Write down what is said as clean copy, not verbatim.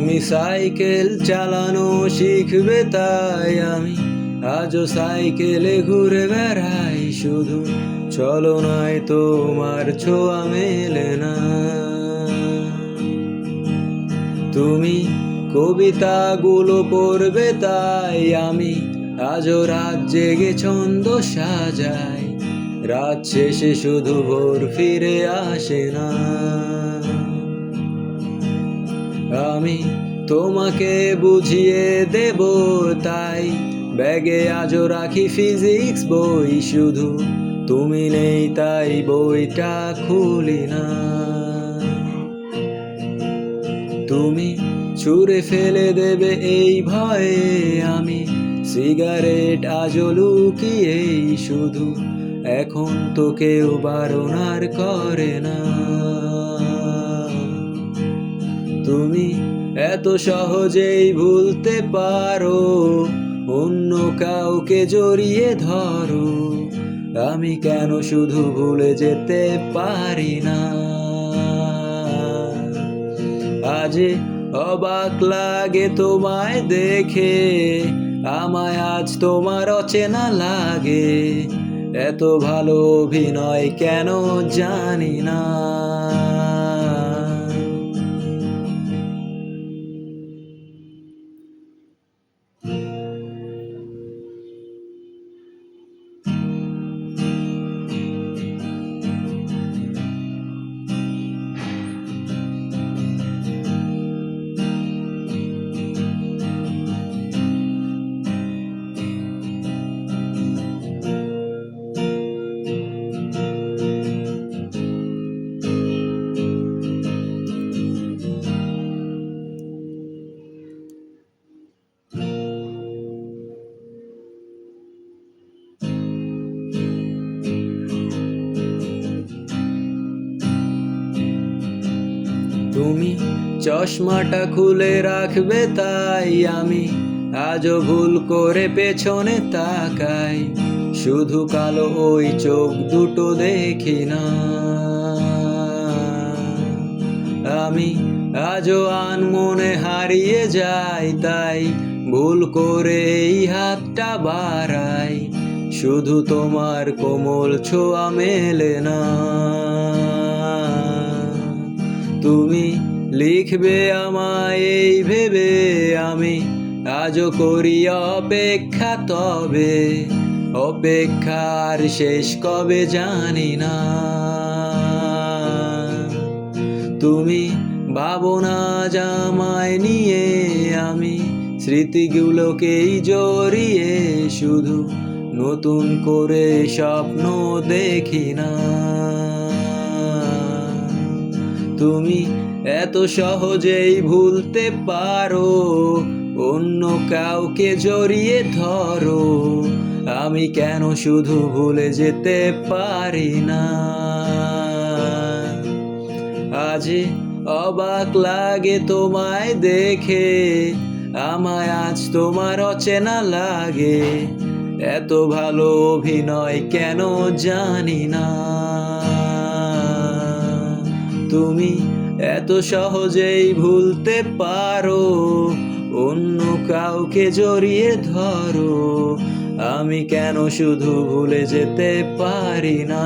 তুমি সাইকেল চালানো শিখবে তাই আমি আজও সাইকেলে ঘুরে বেড়াই, শুধু চলো নাই তোমার ছোঁয়া মেলে না। তুমি কবিতাগুলো পড়বে তাই আমি আজও রাত জেগে ছন্দ সাজাই, রাত শেষে শুধু ভোর ফিরে আসে না। আমি তোমাকে বুঝিয়ে দেব তাই ব্যাগে আজও রাখি ফিজিক্স বই, শুধু তুমি নেই তাই বইটা খুলি না। তুমি ছুঁড়ে ফেলে দেবে এই ভয়ে আমি সিগারেট আজও লুকিয়েই, শুধু এখন তো কেউ বারণ আর করে না। তুমি এত সহজেই ভুলতে পারো, অন্য কাউকে জড়িয়ে ধরো, আমি কেন শুধু ভুলে যেতে পারি না। আজ অবাক লাগে তোমায় দেখে, আমায় আজ তোমার অচেনা লাগে, এত ভালো অভিনয় কেন জানি না। তুমি চশমাটা খুলে রাখবে তাই আমি আজও ভুল করে পেছনে তাকাই, শুধু কালো ওই চোখ দুটো দেখি না। আমি আজও আনমনে হারিয়ে যাই তাই ভুল করে এই হাতটা বাড়াই, শুধু তোমার কোমল ছোঁয়া মেলে না। তুমি লিখবে আমায় এই ভেবে আমি আজও করি অপেক্ষা, তবে অপেক্ষার শেষ কবে জানি না। তুমি ভাবনা জামায় নিয়ে আমি স্মৃতিগুলোকেই জড়িয়ে, শুধু নতুন করে স্বপ্ন দেখি না। তুমি এত সহজেই ভুলতে পারো, অন্য কাউকে জড়িয়ে ধরো, আমি কেন শুধু ভুলে যেতে পারি না। আজ অবাক লাগে তোমায় দেখে, আমায় আজ তোমার অচেনা লাগে, এত ভালো অভিনয় কেন জানি না। তুমি এত সহজেই ভুলতে পারো, অন্য কাউকে জড়িয়ে ধরো, আমি কেন শুধু ভুলে যেতে পারি না।